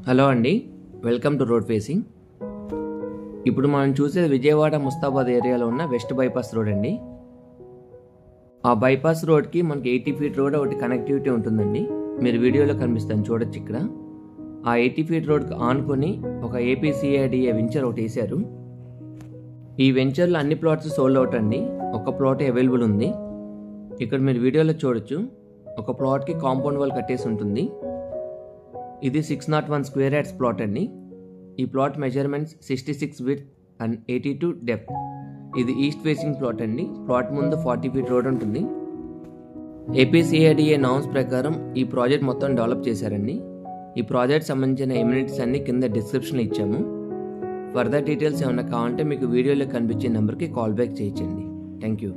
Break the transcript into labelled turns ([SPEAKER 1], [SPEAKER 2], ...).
[SPEAKER 1] Hello అండి, welcome to road facing. ఇప్పుడు మనం చూసేది విజయవాడ ముస్తాబాద్ ఏరియాలో ఉన్న వెస్ట్ బైపాస్ రోడ్ అండి. ఆ బైపాస్ రోడ్కి మనకి 80 ఫీట్ రోడ్ ఒకటి కనెక్టివిటీ ఉంటుందండి. మీరు వీడియోలో కనిపిస్తాను చూడొచ్చు. ఇక్కడ ఆ 80 ఫీట్ రోడ్కి ఆనుకొని ఒక ఏపీసీఐడిఏ వెంచర్ ఒకటి వేశారు. ఈ వెంచర్లో అన్ని ప్లాట్స్ సోల్డ్ అవుట్ అండి. ఒక ప్లాట్ అవైలబుల్ ఉంది. ఇక్కడ మీరు వీడియోలో చూడొచ్చు. ఒక ప్లాట్కి కాంపౌండ్ వాల్ కట్టేసి ఉంటుంది. ఇది 601 స్క్వేర్ యార్డ్స్ ప్లాట్ అండి. ఈ plot measurements 66 width and 82 depth. ఇది ఈస్ట్ ఫేసింగ్ ప్లాట్ అండి. ప్లాట్ ముందు 40 ఫీట్ రోడ్ ఉంటుంది. ఏపీసీఐడిఏ నామ్స్ ప్రకారం ఈ ప్రాజెక్ట్ మొత్తం డెవలప్ చేశారండి. ఈ ప్రాజెక్ట్ సంబంధించిన ఎమ్యూనిటీస్ అన్ని కింద డిస్క్రిప్షన్లో ఇచ్చాము. ఫర్దర్ డీటెయిల్స్ ఏమైనా కావాలంటే మీకు వీడియోలో కనిపించే నెంబర్కి కాల్ బ్యాక్ చేయించండి. Thank you.